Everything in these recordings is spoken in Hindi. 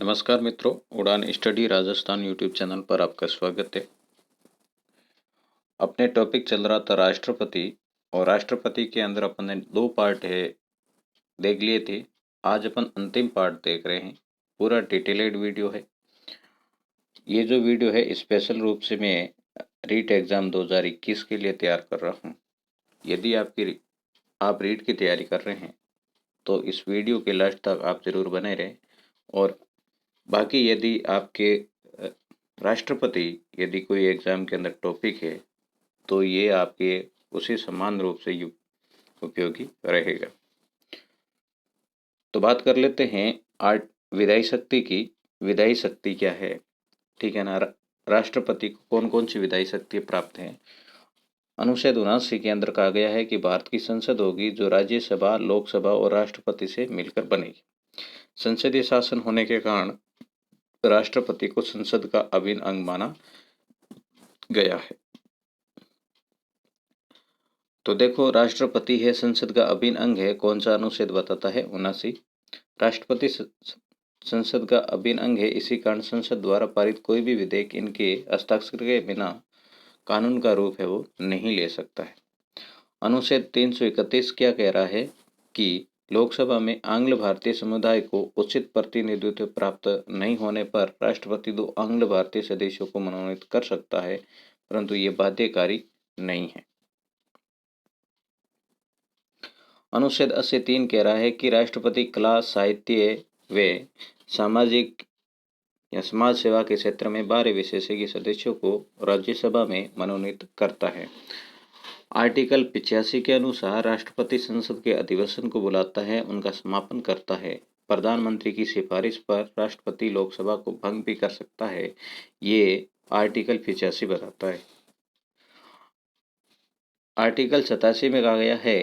नमस्कार मित्रों, उड़ान स्टडी राजस्थान यूट्यूब चैनल पर आपका स्वागत है। अपने टॉपिक चल रहा था राष्ट्रपति, और राष्ट्रपति के अंदर अपन ने दो पार्ट है देख लिए थे। आज अपन अंतिम पार्ट देख रहे हैं। पूरा डिटेल्ड वीडियो है। ये जो वीडियो है स्पेशल रूप से मैं रीट एग्जाम 2021 के लिए तैयार कर रहा हूँ। यदि आप रीट की तैयारी कर रहे हैं तो इस वीडियो के लास्ट तक आप जरूर बने रहें। और बाकी यदि आपके राष्ट्रपति यदि कोई एग्जाम के अंदर टॉपिक है तो ये आपके उसी समान रूप से उपयोगी रहेगा। तो बात कर लेते हैं आर्ट विधायी शक्ति की। विधायी शक्ति क्या है, ठीक है ना। राष्ट्रपति को कौन कौन सी विधायी शक्ति प्राप्त है। अनुच्छेद 79 के अंदर कहा गया है कि भारत की संसद होगी जो राज्यसभा, लोकसभा और राष्ट्रपति से मिलकर बनेगी। संसदीय शासन होने के कारण राष्ट्रपति को संसद का अभिन्न अंग माना गया है। तो देखो, राष्ट्रपति है संसद का अभिन्न अंग है। कौन सा अनुच्छेद बताता है? 79। राष्ट्रपति संसद का अभिन्न अंग है, इसी कारण संसद द्वारा पारित कोई भी विधेयक इनके हस्ताक्षर के बिना कानून का रूप है वो नहीं ले सकता है। अनुच्छेद 331 क्या कह रहा है कि लोकसभा में आंग्ल भारतीय समुदाय को उचित प्रतिनिधित्व प्राप्त नहीं होने पर राष्ट्रपति 2 आंग्ल भारतीय सदस्यों को मनोनीत कर सकता है, परंतु ये बाध्यकारी नहीं है। अनुच्छेद 83 कह रहा है कि राष्ट्रपति कला, साहित्य व सामाजिक या समाज सेवा के क्षेत्र में 12 विशेषज्ञ सदस्यों को राज्यसभा में मनोनीत करता है। आर्टिकल 85 के अनुसार राष्ट्रपति संसद के अधिवेशन को बुलाता है, उनका समापन करता है। प्रधानमंत्री की सिफारिश पर राष्ट्रपति लोकसभा को भंग भी कर सकता है, ये आर्टिकल 85 बताता है। आर्टिकल 87 में कहा गया है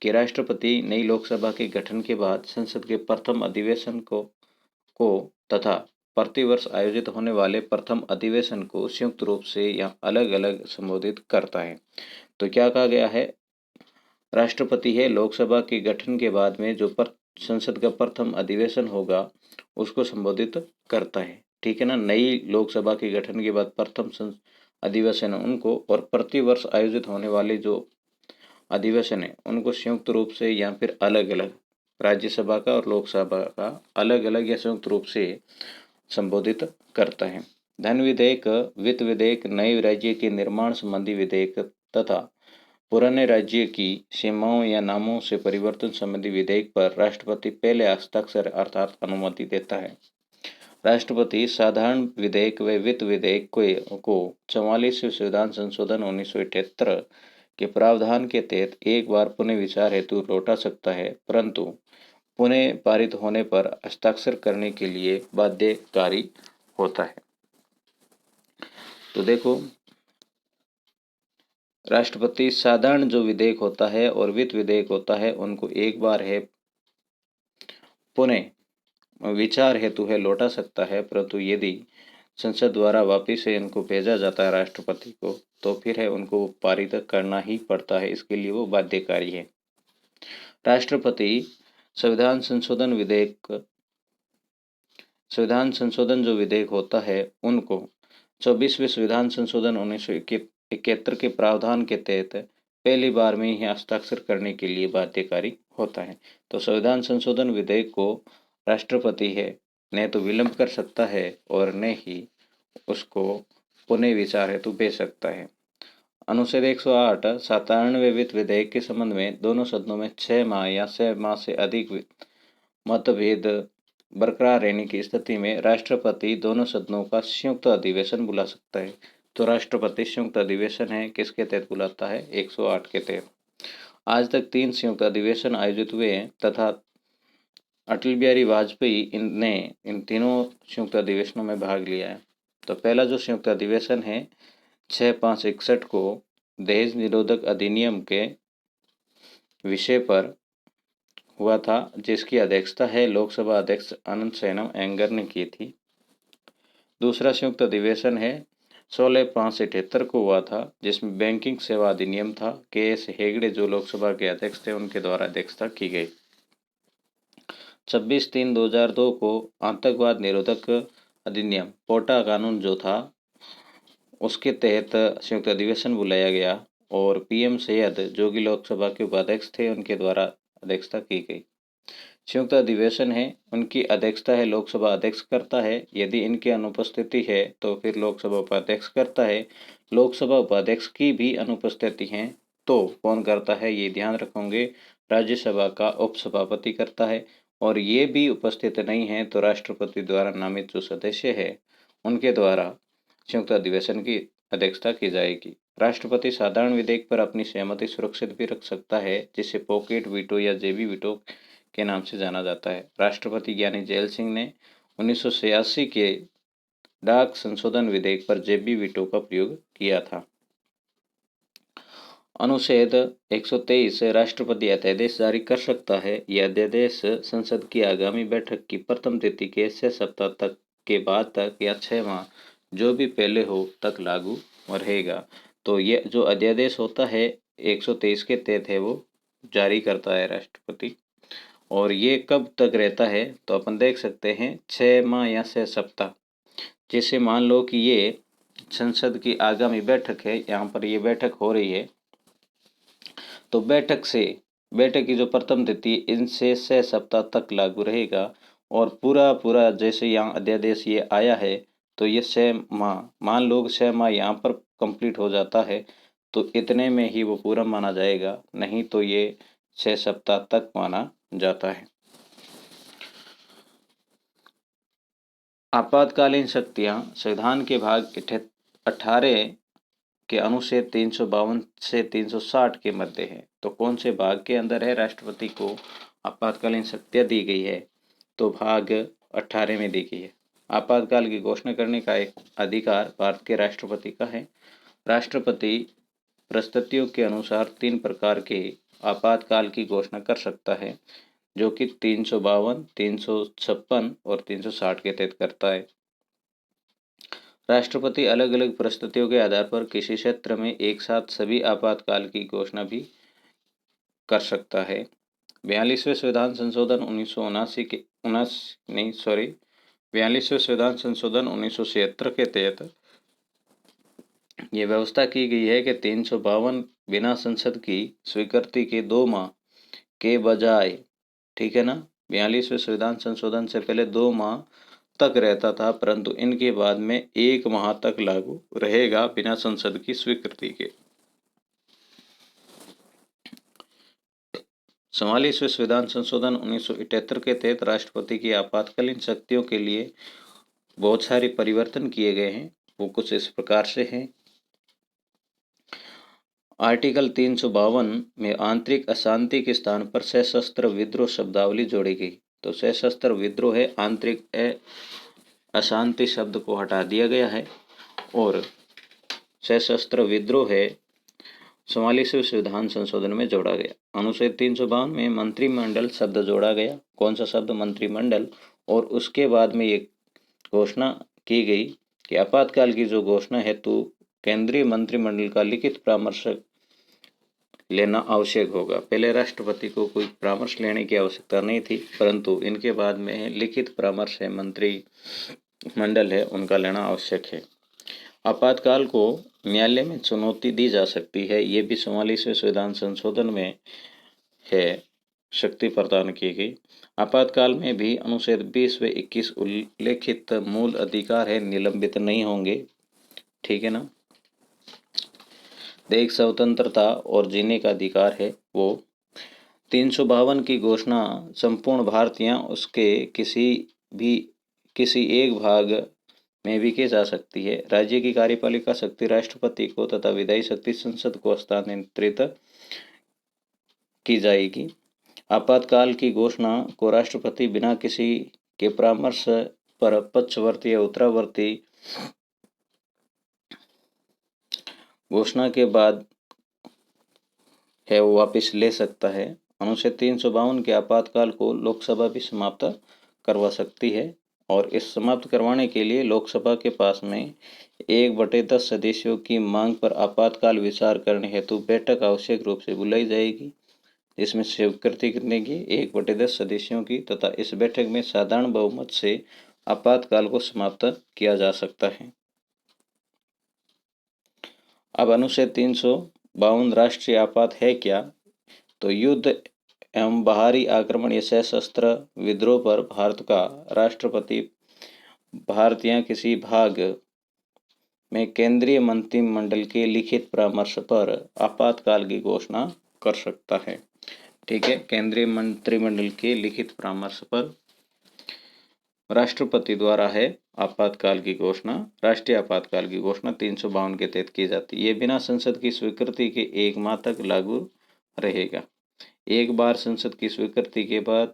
कि राष्ट्रपति नई लोकसभा के गठन के बाद संसद के प्रथम अधिवेशन को तथा प्रतिवर्ष आयोजित होने वाले प्रथम अधिवेशन को संयुक्त रूप से या अलग अलग संबोधित करता है। तो क्या कहा गया है? राष्ट्रपति है लोकसभा के गठन के बाद में जो संसद का प्रथम अधिवेशन होगा उसको संबोधित करता है, ठीक है ना। नई लोकसभा के गठन के बाद प्रथम अधिवेशन उनको, और प्रतिवर्ष आयोजित होने वाले जो अधिवेशन है उनको संयुक्त रूप से या फिर अलग अलग, राज्यसभा का और लोकसभा का अलग अलग या संयुक्त रूप से संबोधित करता है। धन विधेयक, वित्त विधेयक, नए राज्य के निर्माण संबंधी विधेयक तथा पुराने राज्य की सीमाओं या नामों से परिवर्तन संबंधी विधेयक पर राष्ट्रपति पहले हस्ताक्षर अर्थात अनुमति देता है। राष्ट्रपति साधारण विधेयक व वित्त विधेयक को 44वें संविधान संशोधन 1978 के प्रावधान के तहत एक बार पुनः विचार हेतु लौटा सकता है, परंतु पुनः पारित होने पर हस्ताक्षर करने के लिए बाध्यकारी होता है। तो देखो, राष्ट्रपति साधारण जो विधेयक होता है और वित्त विधेयक होता है उनको एक बार है पुनः विचार हेतु है लौटा सकता है, परंतु यदि संसद द्वारा वापिस से इनको भेजा जाता है राष्ट्रपति को तो फिर है उनको पारित करना ही पड़ता है, इसके लिए वो बाध्यकारी है। राष्ट्रपति संविधान संशोधन जो विधेयक होता है उनको 24वें संविधान संशोधन 1971 के प्रावधान के तहत पहली बार में ही हस्ताक्षर करने के लिए बाध्यकारी होता है। तो संविधान संशोधन विधेयक को राष्ट्रपति है न तो विलंब कर सकता है और न ही उसको पुनः विचार हेतु भेज सकता है। अनुच्छेद 108 साधारण व वित्त विधेयक के संबंध में दोनों सदनों में 6 माह या 6 माह से अधिक मतभेद बरकरार रहने की स्थिति में राष्ट्रपति दोनों सदनों का संयुक्त अधिवेशन बुला सकता है। तो राष्ट्रपति संयुक्त अधिवेशन है किसके तहत बुलाता है? 108 के तहत। आज तक 3 संयुक्त अधिवेशन आयोजित हुए हैं तथा अटल बिहारी वाजपेयी ने इन तीनों संयुक्त अधिवेशनों में भाग लिया है। तो पहला जो संयुक्त अधिवेशन है 6/5/61 को दहेज निरोधक अधिनियम के विषय पर हुआ था, जिसकी अध्यक्षता है लोकसभा अध्यक्ष अनंत सेनम एंगर ने की थी। दूसरा संयुक्त अधिवेशन है 16/5/78 को हुआ था, जिसमें बैंकिंग सेवा अधिनियम था। KS हेगड़े जो लोकसभा के अध्यक्ष थे उनके द्वारा अध्यक्षता की गई। 26/3/2002 को आतंकवाद निरोधक अधिनियम पोटा कानून जो था उसके तहत संयुक्त अधिवेशन बुलाया गया और पीएम सैयद जो कि लोकसभा के उपाध्यक्ष थे उनके द्वारा अध्यक्षता की गई। संयुक्त अधिवेशन है, उनकी अध्यक्षता है लोकसभा अध्यक्ष करता है। यदि इनकी अनुपस्थिति है तो फिर लोकसभा उपाध्यक्ष करता है। लोकसभा उपाध्यक्ष की भी अनुपस्थिति है तो कौन करता है, ये ध्यान रखोगे, राज्यसभा का उपसभापति करता है। और ये भी उपस्थित नहीं है तो राष्ट्रपति द्वारा नामित जो सदस्य है उनके द्वारा संयुक्त अधिवेशन की अध्यक्षता की जाएगी। राष्ट्रपति साधारण विधेयक पर अपनी सहमति सुरक्षित भी रख सकता है, जिसे पॉकेट वीटो या जेबी वीटो के नाम से जाना जाता है। राष्ट्रपति ज्ञानी जैल सिंह ने 1986 के डाक संशोधन विधेयक पर जेबी वीटो का प्रयोग किया था। अनुच्छेद 123 राष्ट्रपति अध्यादेश जारी कर सकता है। यह अध्यादेश संसद की आगामी बैठक की प्रथम तिथि के 6 सप्ताह तक के बाद तक या 6 माह जो भी पहले हो तक लागू रहेगा। तो ये जो अध्यादेश होता है 123 के तहत है वो जारी करता है राष्ट्रपति। और ये कब तक रहता है तो अपन देख सकते हैं 6 माह या 6 सप्ताह। जैसे मान लो कि ये संसद की आगामी बैठक है, यहाँ पर ये बैठक हो रही है तो बैठक की जो प्रथम तिथि इनसे 6 सप्ताह तक लागू रहेगा। और पूरा जैसे यहाँ अध्यादेश ये आया है तो ये 6 माह, मान लो 6 माह यहाँ पर कंप्लीट हो जाता है तो इतने में ही वो पूरा माना जाएगा, नहीं तो ये 6 सप्ताह तक माना जाता है। आपातकालीन शक्तियाँ संविधान के भाग 18 के अनुच्छेद 352 से 360 के मध्य है। तो कौन से भाग के अंदर है राष्ट्रपति को आपातकालीन शक्तियाँ दी गई है, तो भाग 18 में दी गई है। आपातकाल की घोषणा करने का एक अधिकार भारत के राष्ट्रपति का है। राष्ट्रपति परिस्थितियों के अनुसार 3 प्रकार के आपातकाल की घोषणा कर सकता है, जो कि 352, 356 और 360 के तहत करता है। राष्ट्रपति अलग अलग परिस्थितियों के आधार पर किसी क्षेत्र में एक साथ सभी आपातकाल की घोषणा भी कर सकता है। 42वें संविधान संशोधन 42वें संविधान संशोधन 1976 के तहत ये व्यवस्था की गई है कि 352 बिना संसद की स्वीकृति के 2 माह के बजाय, ठीक है ना, 42वें संविधान संशोधन से पहले 2 माह तक रहता था, परंतु इनके बाद में 1 माह तक लागू रहेगा बिना संसद की स्वीकृति के। 44वें संविधान संशोधन 1978 के तहत राष्ट्रपति की आपातकालीन शक्तियों के लिए बहुत सारे परिवर्तन किए गए हैं। वो कुछ इस प्रकार से हैं। आर्टिकल 352 में आंतरिक अशांति के स्थान पर सशस्त्र विद्रोह शब्दावली जोड़ी गई। तो सशस्त्र विद्रोह है, आंतरिक अशांति शब्द को हटा दिया गया है और सशस्त्र विद्रोह है 44वें संविधान संशोधन में जोड़ा गया। अनुच्छेद 352 में मंत्रिमंडल शब्द जोड़ा गया। कौन सा शब्द? मंत्रिमंडल। और उसके बाद में ये घोषणा की गई कि आपातकाल की जो घोषणा हेतु केंद्रीय मंत्रिमंडल का लिखित परामर्श लेना आवश्यक होगा। पहले राष्ट्रपति को कोई परामर्श लेने की आवश्यकता नहीं थी, परंतु इनके बाद में लिखित परामर्श है, मंत्रिमंडल है, उनका लेना आवश्यक है। आपातकाल को न्यायालय में चुनौती दी जा सकती है, ये भी 44वें संविधान संशोधन में है, शक्ति प्रदान की गई। आपातकाल में भी अनुच्छेद 20 व 21 उल्लेखित मूल अधिकार है, निलंबित नहीं होंगे, ठीक है ना। देश स्वतंत्रता और जीने का अधिकार है वो। 352 की घोषणा संपूर्ण भारत या उसके किसी एक भाग में भी की जा सकती है। राज्य की कार्यपालिका शक्ति राष्ट्रपति को तथा विधायी शक्ति संसद को हस्तांतरित की जाएगी। आपातकाल की घोषणा को राष्ट्रपति बिना किसी के परामर्श पर पक्षवर्ती या उत्तरावर्ती घोषणा के बाद है वो वापस ले सकता है। अनुच्छेद 352 के आपातकाल को लोकसभा भी समाप्त करवा सकती है और इस समाप्त करवाने के लिए लोकसभा के पास में 1/10 सदस्यों की मांग पर आपातकाल विचार करने हेतु बैठक आवश्यक रूप से बुलाई जाएगी। इसमें स्वीकृति करने की 1/10 सदस्यों की तथा इस बैठक में साधारण बहुमत से आपातकाल को समाप्त किया जा सकता है। अब अनुच्छेद 352 राष्ट्रीय आपात है क्या? तो युद्ध एवं बाहरी आक्रमण या सशस्त्र विद्रोह पर भारत का राष्ट्रपति भारत या किसी भाग में केंद्रीय मंत्रिमंडल के लिखित परामर्श पर आपातकाल की घोषणा कर सकता है। ठीक है, केंद्रीय मंत्रिमंडल के लिखित परामर्श पर राष्ट्रपति द्वारा है आपातकाल की घोषणा, राष्ट्रीय आपातकाल की घोषणा 352 के तहत की जाती है। ये बिना संसद की स्वीकृति के 1 माह तक लागू रहेगा। एक बार संसद की स्वीकृति के बाद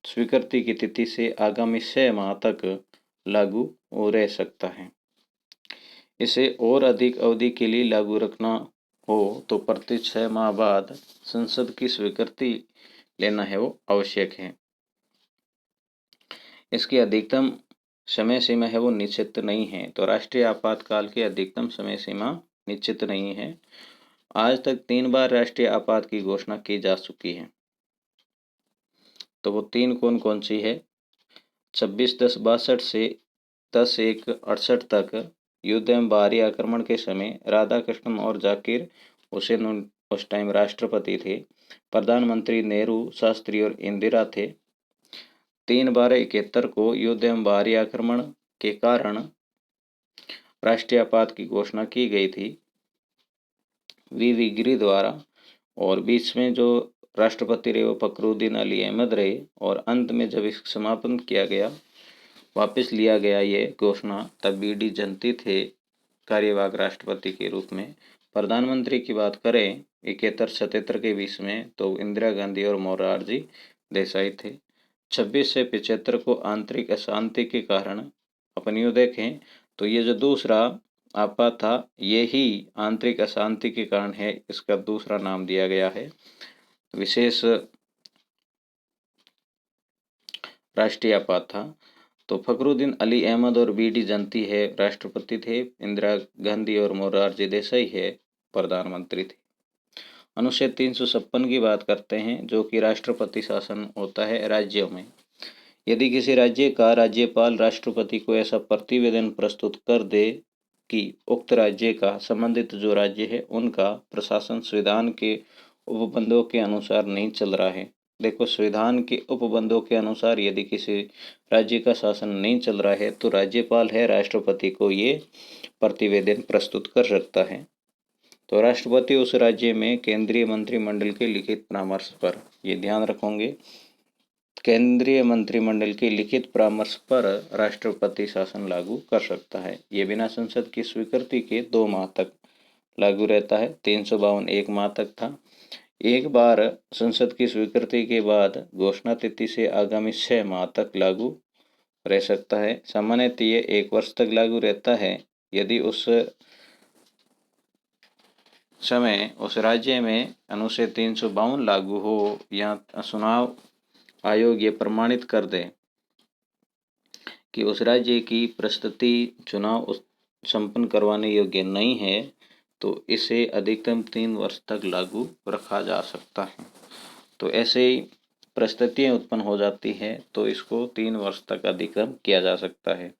स्वीकृति की तिथि से आगामी 6 माह तक लागू रह सकता है। इसे और अधिक अवधि के लिए लागू रखना हो तो प्रति 6 माह बाद संसद की स्वीकृति लेना है वो आवश्यक है। इसकी अधिकतम समय सीमा है वो निश्चित नहीं है। तो राष्ट्रीय आपातकाल की अधिकतम समय सीमा निश्चित नहीं है। आज तक 3 बार राष्ट्रीय आपात की घोषणा की जा चुकी है। तो वो 3 कौन कौन सी है? 26/10/62 से 10/1/68 तक युद्ध एवं बाहरी आक्रमण के समय राधाकृष्णन और जाकिर हुसैन उस टाइम राष्ट्रपति थे। प्रधानमंत्री नेहरू, शास्त्री और इंदिरा थे। 3/12/71 को युद्ध एवं बाहरी आक्रमण के कारण राष्ट्रीय आपात की घोषणा की गई थी वी गिरी द्वारा, और बीच में जो राष्ट्रपति रहे वो फखरुद्दीन अली अहमद रहे, और अंत में जब इसका समापन किया गया, वापस लिया गया ये घोषणा, तब बीडी जंती थे कार्यवाहक राष्ट्रपति के रूप में। प्रधानमंत्री की बात करें 71-77 के बीच में, तो इंदिरा गांधी और मोरारजी देसाई थे। 26 से 75 को आंतरिक अशांति के कारण, अपन यूँ देखें तो ये जो दूसरा आपात था ये ही आंतरिक अशांति के कारण है, इसका दूसरा नाम दिया गया है। विशेष राष्ट्रीय आपात था। तो फखरुद्दीन अली अहमद और बीडी जंती है राष्ट्रपति थे, इंदिरा गांधी और मोरारजी देसाई है प्रधानमंत्री थे। अनुच्छेद 356 की बात करते हैं, जो कि राष्ट्रपति शासन होता है राज्यों में। यदि किसी राज्य का राज्यपाल राष्ट्रपति को ऐसा प्रतिवेदन प्रस्तुत कर दे कि उक्त राज्य का संबंधित जो राज्य है उनका प्रशासन संविधान के उपबंधों के अनुसार नहीं चल रहा है। देखो, संविधान के उपबंधों के अनुसार यदि किसी राज्य का शासन नहीं चल रहा है तो राज्यपाल है राष्ट्रपति को ये प्रतिवेदन प्रस्तुत कर सकता है। तो राष्ट्रपति उस राज्य में केंद्रीय मंत्रिमंडल के लिखित परामर्श पर, ये ध्यान रखोगे, केंद्रीय मंत्रिमंडल के लिखित परामर्श पर राष्ट्रपति शासन लागू कर सकता है। ये बिना संसद की स्वीकृति के 2 माह तक लागू रहता है। 352 1 माह तक था। एक बार संसद की स्वीकृति के बाद घोषणा तिथि से आगामी 6 माह तक लागू रह सकता है। सामान्यतः ये 1 वर्ष तक लागू रहता है यदि उस समय उस राज्य में अनुच्छेद 352 लागू हो या चुनाव आयोग ये प्रमाणित कर दे कि उस राज्य की परिस्थिति चुनाव संपन्न करवाने योग्य नहीं है, तो इसे अधिकतम 3 वर्ष तक लागू रखा जा सकता है। तो ऐसे ही परिस्थितियाँ उत्पन्न हो जाती है तो इसको 3 वर्ष तक अधिकतम किया जा सकता है।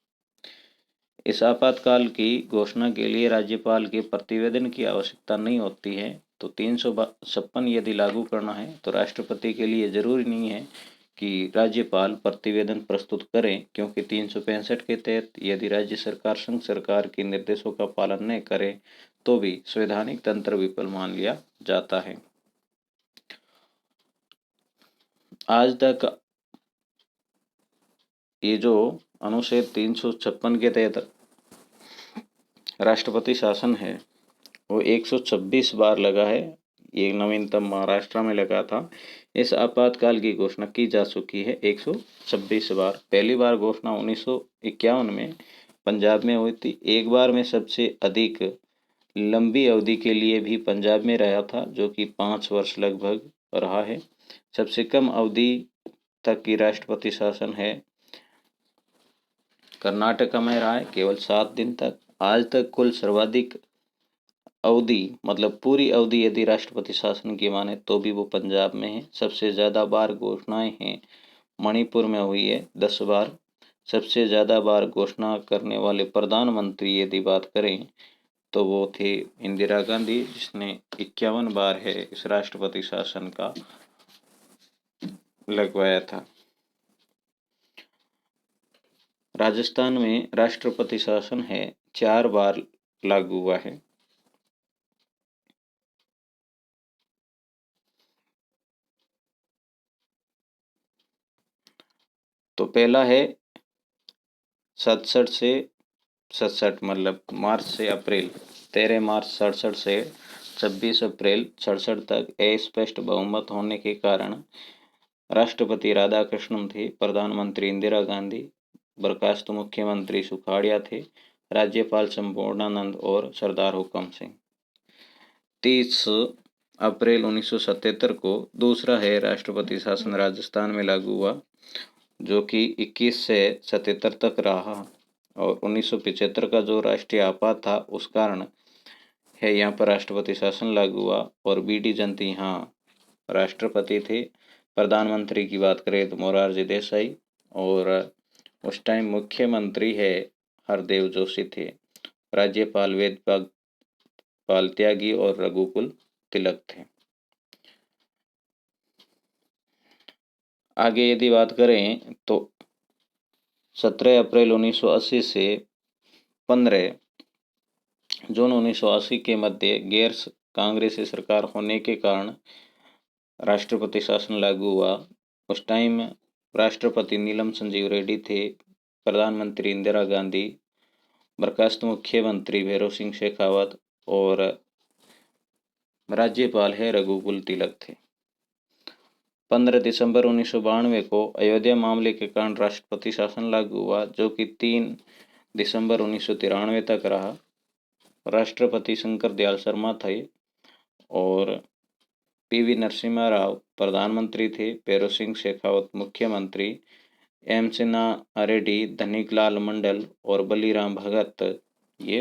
इस आपातकाल की घोषणा के लिए राज्यपाल के प्रतिवेदन की आवश्यकता नहीं होती है। तो 356 यदि लागू करना है तो राष्ट्रपति के लिए जरूरी नहीं है कि राज्यपाल प्रतिवेदन प्रस्तुत करें, क्योंकि 365 के तहत यदि राज्य सरकार संघ सरकार के निर्देशों का पालन न करे तो भी संवैधानिक तंत्र विफल मान लिया जाता है। आज तक ये जो अनुच्छेद 356 के तहत राष्ट्रपति शासन है वो 126 बार लगा है। ये नवीनतम महाराष्ट्र में लगा था। इस आपातकाल की घोषणा की जा चुकी है 126 बार। पहली बार घोषणा 1951 में पंजाब में हुई थी। एक बार में सबसे अधिक लंबी अवधि के लिए भी पंजाब में रहा था, जो कि 5 वर्ष लगभग रहा है। सबसे कम अवधि तक की राष्ट्रपति शासन है कर्नाटक में रहा है, केवल 7 दिन तक। आज तक कुल सर्वाधिक अवधि मतलब पूरी अवधि यदि राष्ट्रपति शासन की माने तो भी वो पंजाब में है। सबसे ज़्यादा बार घोषणाएं हैं मणिपुर में हुई है 10 बार। सबसे ज़्यादा बार घोषणा करने वाले प्रधानमंत्री यदि बात करें तो वो थे इंदिरा गांधी, जिसने 51 बार है इस राष्ट्रपति शासन का लगवाया था। राजस्थान में राष्ट्रपति शासन है 4 बार लागू हुआ है। तो पहला है 67 से 67 मतलब मार्च से अप्रैल, 13 मार्च 67 से 26 अप्रैल 67 तक अस्पष्ट बहुमत होने के कारण राष्ट्रपति राधाकृष्णन थे, प्रधानमंत्री इंदिरा गांधी, बर्खास्त मुख्यमंत्री सुखाड़िया थे, राज्यपाल संपूर्णानंद और सरदार हुकम सिंह। 30 अप्रैल 1977 को दूसरा है राष्ट्रपति शासन राजस्थान में लागू हुआ, जो कि 21 से 77 तक रहा। और 1975 का जो राष्ट्रीय आपात था उस कारण है यहाँ पर राष्ट्रपति शासन लागू हुआ। और बी.डी. जयंती यहाँ राष्ट्रपति थे। प्रधानमंत्री की बात करें तो मोरारजी देसाई, और उस टाइम मुख्यमंत्री है हरदेव जोशी थे। राज्यपाल वेदपाल त्यागी और रघुकुल तिलक थे। आगे यदि बात करें तो 17 अप्रैल 1980 से 15 जून 1980 के मध्य गैर कांग्रेसी सरकार होने के कारण राष्ट्रपति शासन लागू हुआ। उस टाइम राष्ट्रपति नीलम संजीव रेड्डी थे, प्रधानमंत्री इंदिरा गांधी, बर्खास्त मुख्यमंत्री भैरों सिंह शेखावत और राज्यपाल है रघुकुल तिलक थे। 15 दिसंबर 1992 को अयोध्या मामले के कारण राष्ट्रपति शासन लागू हुआ, जो कि 3 दिसंबर 1993 तक रहा। राष्ट्रपति शंकर दयाल शर्मा थे और पी.वी. नरसिम्हा राव प्रधानमंत्री थे, भैरों सिंह शेखावत मुख्यमंत्री, एम सिन्हा रेड्डी, धनिकलाल मंडल और बलीराम भगत ये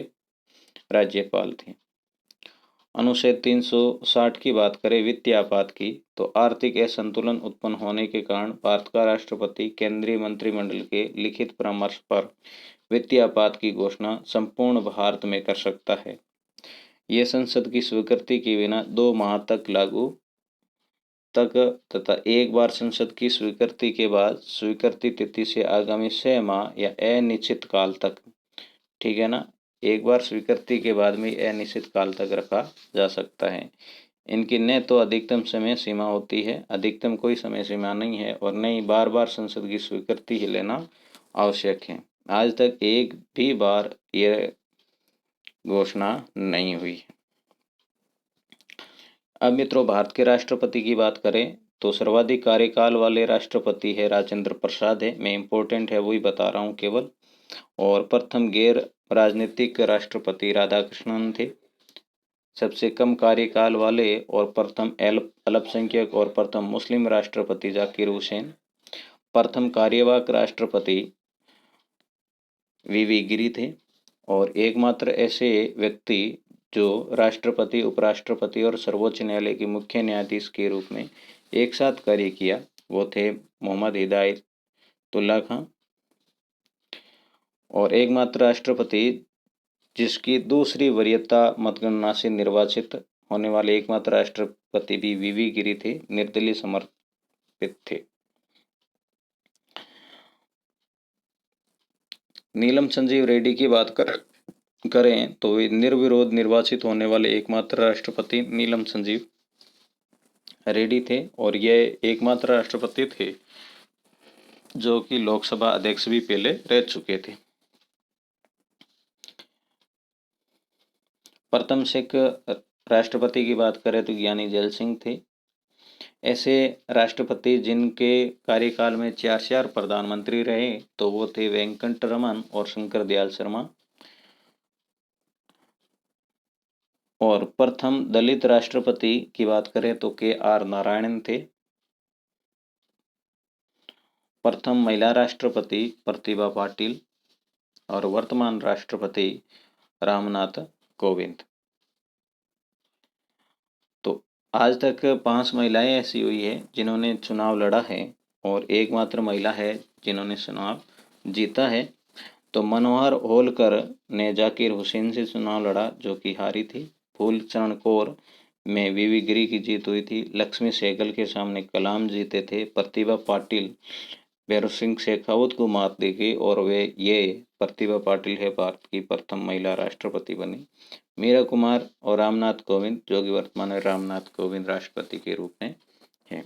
राज्यपाल थे। अनुच्छेद 360 की बात करें वित्तीय आपात की, तो आर्थिक असंतुलन उत्पन्न होने के कारण भारत का राष्ट्रपति केंद्रीय मंत्रिमंडल के लिखित परामर्श पर वित्तीय आपात की घोषणा संपूर्ण भारत में कर सकता है। यह संसद की स्वीकृति के बिना 2 माह तक लागू तथा एक बार संसद की स्वीकृति के बाद स्वीकृति तिथि से आगामी 6 माह या अनिश्चित काल तक, ठीक है ना, एक बार स्वीकृति के बाद में अनिश्चित काल तक रखा जा सकता है। इनकी न तो अधिकतम समय सीमा होती है, अधिकतम कोई समय सीमा नहीं है, और न ही बार बार संसद की स्वीकृति ही लेना आवश्यक है। आज तक एक भी बार यह घोषणा नहीं हुई। अब मित्रों भारत के राष्ट्रपति की बात करें तो सर्वाधिक कार्यकाल वाले राष्ट्रपति है राजेंद्र प्रसाद है। मैं इम्पोर्टेंट है वही बता रहा हूँ केवल। और प्रथम गैर राजनीतिक राष्ट्रपति राधाकृष्णन थे। सबसे कम कार्यकाल वाले और प्रथम अल्पसंख्यक और प्रथम मुस्लिम राष्ट्रपति जाकिर हुसैन। प्रथम कार्यवाहक राष्ट्रपति वी गिरी थे। और एकमात्र ऐसे व्यक्ति जो राष्ट्रपति, उपराष्ट्रपति और सर्वोच्च न्यायालय के मुख्य न्यायाधीश के रूप में एक साथ कार्य किया वो थे मोहम्मद हिदायतुल्लाह खां। और एकमात्र राष्ट्रपति जिसकी दूसरी वरीयता मतगणना से निर्वाचित होने वाले एकमात्र राष्ट्रपति भी वी गिरी थे, निर्दलीय समर्पित थे। नीलम संजीव रेड्डी की बात करें तो वे निर्विरोध निर्वाचित होने वाले एकमात्र राष्ट्रपति नीलम संजीव रेड्डी थे। और यह एकमात्र राष्ट्रपति थे जो कि लोकसभा अध्यक्ष भी पहले रह चुके थे। प्रथम सिख राष्ट्रपति की बात करें तो ज्ञानी जैल सिंह थे। ऐसे राष्ट्रपति जिनके कार्यकाल में 4 प्रधानमंत्री रहे तो वो थे वेंकट रमन और शंकर दयाल शर्मा। और प्रथम दलित राष्ट्रपति की बात करें तो के.आर. नारायणन थे। प्रथम महिला राष्ट्रपति प्रतिभा पाटिल और वर्तमान राष्ट्रपति रामनाथ कोविंद। आज तक 5 महिलाएं ऐसी हुई है जिन्होंने चुनाव लड़ा है और एकमात्र महिला है जिन्होंने चुनाव जीता है। तो मनोहर होलकर ने जाकिर हुसैन से चुनाव लड़ा जो कि हारी थी। फूलचरण कौर में वीवी गिरी की जीत हुई थी। लक्ष्मी सहगल के सामने कलाम जीते थे। प्रतिभा पाटिल भैरव सिंह शेखावत को मात दी गई और वे ये प्रतिभा पाटिल है भारत की प्रथम महिला राष्ट्रपति बनी। मीरा कुमार और रामनाथ कोविंद जो कि वर्तमान में रामनाथ कोविंद राष्ट्रपति के रूप में हैं।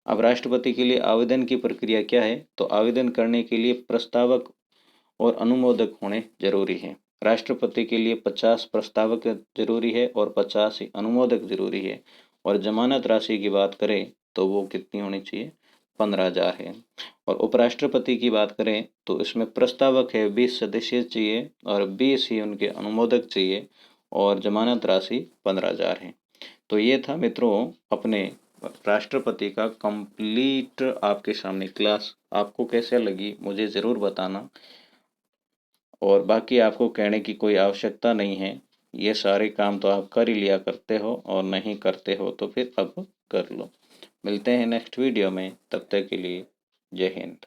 अब राष्ट्रपति के लिए आवेदन की प्रक्रिया क्या है? तो आवेदन करने के लिए प्रस्तावक और अनुमोदक होने जरूरी है। राष्ट्रपति के लिए 50 प्रस्तावक जरूरी है और 50 ही अनुमोदक जरूरी है। और जमानत राशि की बात करें तो वो कितनी होनी चाहिए? 15,000 है। और उपराष्ट्रपति की बात करें तो इसमें प्रस्तावक है 20 सदस्य चाहिए और 20 ही उनके अनुमोदक चाहिए और जमानत राशि 15,000 है। तो ये था मित्रों अपने राष्ट्रपति का कंप्लीट आपके सामने क्लास। आपको कैसे लगी मुझे ज़रूर बताना और बाकी आपको कहने की कोई आवश्यकता नहीं है। ये सारे काम तो आप कर ही लिया करते हो और नहीं करते हो तो फिर अब कर लो। मिलते हैं नेक्स्ट वीडियो में, तब तक के लिए जय हिंद।